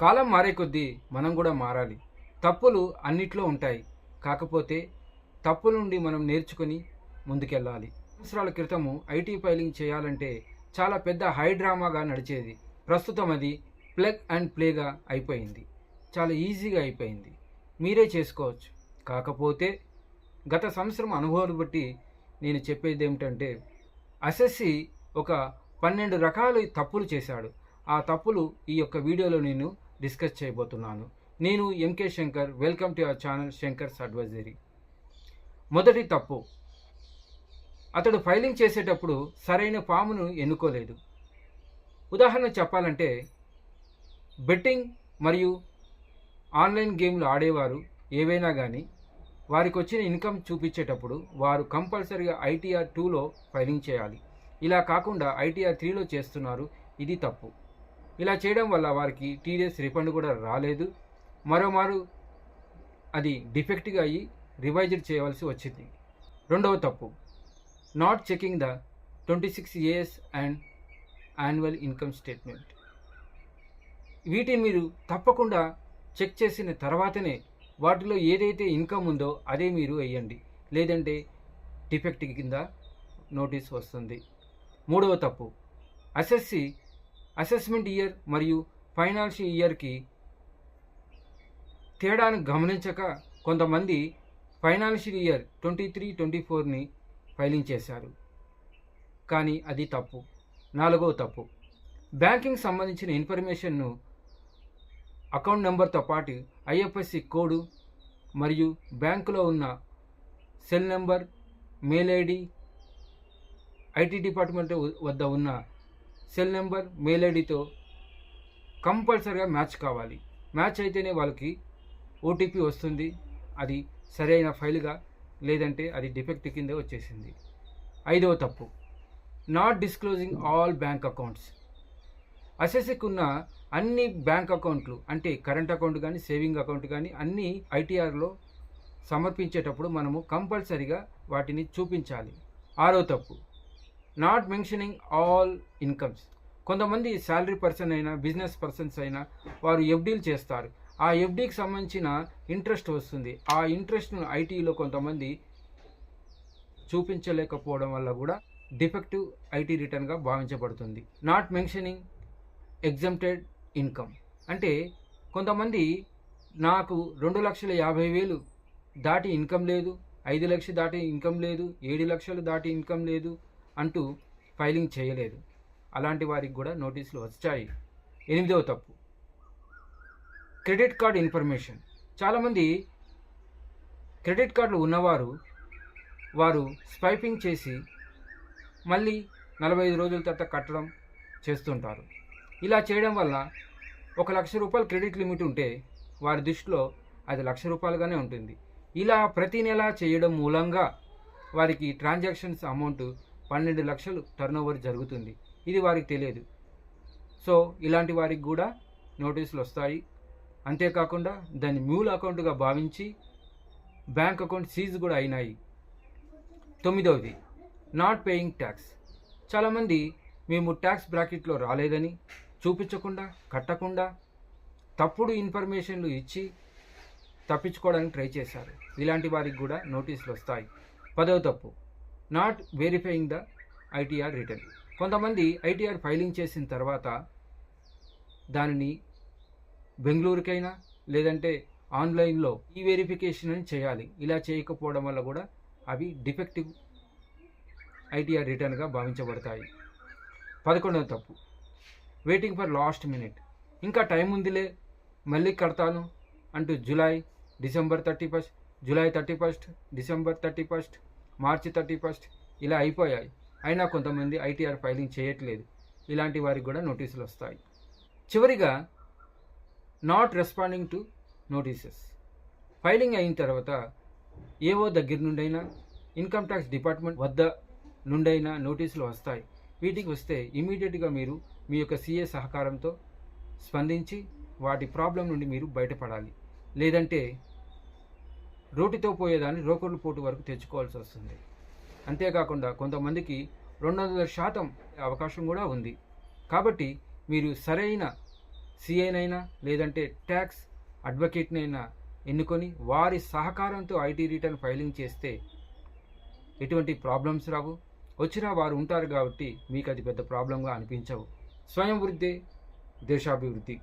కాలం మారే కొద్దీ మనం కూడా మారాలి. తప్పులు అన్నిట్లో ఉంటాయి. కాకపోతే తప్పుల నుండి మనం నేర్చుకుని ముందుకెళ్ళాలి. సంవత్సరాల క్రితము ఐటీ ఫైలింగ్ చేయాలంటే చాలా పెద్ద హై డ్రామాగా నడిచేది. ప్రస్తుతం అది ప్లగ్ అండ్ ప్లేగా అయిపోయింది. చాలా ఈజీగా అయిపోయింది. మీరే చేసుకోవచ్చు. కాకపోతే గత సంవత్సరం అనుభవాలు బట్టి నేను చెప్పేది ఏమిటంటే, ఎస్ఎస్సి ఒక 12 రకాల తప్పులు చేశాడు. ఆ తప్పులు ఈ యొక్క వీడియోలో నేను డిస్కస్ చేయబోతున్నాను. నేను M K Shankar. Welcome to our channel Shankar's advisory. మొదటి తప్పు, అతడు ఫైలింగ్ చేసేటప్పుడు సరైన ఫామ్ను ఎన్నుకోలేదు. ఉదాహరణ చెప్పాలంటే, బెట్టింగ్ మరియు ఆన్లైన్ గేమ్లు ఆడేవారు ఏవైనా కానీ వారికి వచ్చిన ఇన్కమ్ చూపించేటప్పుడు వారు కంపల్సరీగా ఐటీఆర్ 2లో ఫైలింగ్ చేయాలి. ఇలా కాకుండా ఐటీఆర్ 3లో చేస్తున్నారు. ఇది తప్పు. ఇలా చేయడం వల్ల వారికి టీడీఎస్ రిఫండ్ కూడా రాలేదు. మరోమారు అది డిఫెక్ట్గా అయ్యి రివైజ్డ్ చేయవలసి వచ్చింది. రెండవ తప్పు, not checking the 26 years and annual income statement. వీటిని మీరు తప్పకుండా చెక్ చేసిన తర్వాతనే వాటిలో ఏదైతే ఇన్కమ్ ఉందో అదే మీరు వేయండి. లేదంటే డిఫెక్ట్ కింద నోటీస్ వస్తుంది. మూడవ తప్పు, ఎస్ఎస్సి అసెస్మెంట్ ఇయర్ మరియు ఫైనాన్షియల్ ఇయర్కి తేడాను గమనించక కొంతమంది ఫైనాన్షియల్ ఇయర్ 23-24ని ఫైలింగ్ చేశారు. కానీ అది తప్పు. నాలుగవ తప్పు, బ్యాంకింగ్ సంబంధించిన ఇన్ఫర్మేషన్ను అకౌంట్ నెంబర్తో పాటు ఐఎఫ్ఎస్సి కోడ్ మరియు బ్యాంకులో ఉన్న cell number, mail ID, IT department వద్ద ఉన్న సెల్ నెంబర్, మెయిల్ ఐడితో కంపల్సరీగా మ్యాచ్ కావాలి. మ్యాచ్ అయితేనే వాళ్ళకి ఓటీపీ వస్తుంది. అది సరైన ఫైల్గా, లేదంటే అది డిఫెక్ట్ కింద వచ్చేసింది. ఐదవ తప్పు, not disclosing all bank accounts. ఎస్ఎస్సికి ఉన్న అన్ని బ్యాంక్ అకౌంట్లు, అంటే కరెంట్ అకౌంట్ కానీ సేవింగ్ అకౌంట్ కానీ అన్నీ ఐటీఆర్లో సమర్పించేటప్పుడు మనము కంపల్సరీగా వాటిని చూపించాలి. ఆరో తప్పు, నాట్ మెన్షనింగ్ ఆల్ ఇన్కమ్స్. కొంతమంది శాలరీ పర్సన్ అయినా బిజినెస్ పర్సన్స్ అయినా వారు ఎఫ్డీలు చేస్తారు. ఆ ఎఫ్డీకి సంబంధించిన ఇంట్రెస్ట్ వస్తుంది. ఆ ఇంట్రెస్ట్ను ఐటీలో కొంతమంది చూపించలేకపోవడం వల్ల కూడా డిఫెక్టివ్ ఐటీ రిటర్న్గా భావించబడుతుంది. నాట్ మెన్షనింగ్ ఎగ్జంప్టెడ్ ఇన్కమ్ అంటే కొంతమంది నాకు 2,50,000 దాటి ఇన్కమ్ లేదు, 5 లక్షలు దాటి ఇన్కమ్ లేదు, 7 లక్షలు దాటి ఇన్కమ్ లేదు అంటూ ఫైలింగ్ చేయలేదు. అలాంటి వారికి కూడా నోటీసులు వచ్చాయి. ఎనిమిదవ తప్పు, క్రెడిట్ కార్డ్ ఇన్ఫర్మేషన్. చాలామంది క్రెడిట్ కార్డులు ఉన్నవారు వారు స్వైపింగ్ చేసి మళ్ళీ 45 రోజుల తర్వాత కట్టడం చేస్తుంటారు. ఇలా చేయడం వల్ల 1,00,000 రూపాయలు క్రెడిట్ లిమిట్ ఉంటే వారి దృష్టిలో అది 1,00,000 రూపాయలుగానే ఉంటుంది. ఇలా ప్రతి నెల చేయడం మూలంగా వారికి ట్రాన్సాక్షన్స్ అమౌంట్ 12 లక్షలు టర్నోవర్ జరుగుతుంది. ఇది వారికి తెలియదు. సో ఇలాంటి వారికి కూడా నోటీసులు వస్తాయి. అంతేకాకుండా దాన్ని మ్యూల్ అకౌంట్గా భావించి బ్యాంక్ అకౌంట్ సీజ్ కూడా అయినాయి. తొమ్మిదవది, నాట్ పేయింగ్ ట్యాక్స్. చాలామంది మేము ట్యాక్స్ బ్రాకెట్లో రాలేదని చూపించకుండా, కట్టకుండా తప్పుడు ఇన్ఫర్మేషన్లు ఇచ్చి తప్పించుకోవడానికి ట్రై చేశారు. ఇలాంటి వారికి కూడా నోటీసులు వస్తాయి. 10వ తప్పు, not verifying the ITR return. కొంతమంది ఐటీఆర్ ఫైలింగ్ చేసిన తర్వాత దానిని బెంగళూరుకైనా లేదంటే ఆన్లైన్లో ఈ వెరిఫికేషన్ అని చేయాలి. ఇలా చేయకపోవడం వల్ల కూడా అవి డిఫెక్టివ్ ఐటీఆర్ రిటర్న్గా భావించబడతాయి. 11వ తప్పు, వెయిటింగ్ ఫర్ లాస్ట్ మినిట్. ఇంకా టైం ఉందిలే, మళ్ళీ కడతాను అంటూ డిసెంబర్ 31, జూలై 31, డిసెంబర్ 31, మార్చి 31 ఇలా అయిపోయాయి. అయినా కొంతమంది ఐటీఆర్ ఫైలింగ్ చేయట్లేదు. ఇలాంటి వారికి కూడా నోటీసులు వస్తాయి. చివరిగా, not responding to notices. Filing అయిన తర్వాత ఏవో దగ్గర నుండైనా ఇన్కమ్ ట్యాక్స్ డిపార్ట్మెంట్ వద్ద నుండైనా నోటీసులు వస్తాయి. వీటికి వస్తే ఇమీడియట్గా మీరు మీ యొక్క సీఏ సహకారంతో స్పందించి వాటి ప్రాబ్లం నుండి మీరు బయటపడాలి. లేదంటే రోటితో పోయేదాన్ని రోకర్లు పోటు వరకు తెచ్చుకోవాల్సి వస్తుంది. అంతేకాకుండా కొంతమందికి 200% అవకాశం కూడా ఉంది. కాబట్టి మీరు సరైన సిఐనైనా లేదంటే ట్యాక్స్ అడ్వకేట్నైనా ఎన్నుకొని వారి సహకారంతో ఐటీ రిటర్న్ ఫైలింగ్ చేస్తే ఎటువంటి ప్రాబ్లమ్స్ రావు. వచ్చినా వారు ఉంటారు కాబట్టి మీకు అది పెద్ద ప్రాబ్లంగా అనిపించవు. స్వయం వృద్ధి దేశాభివృద్ధి.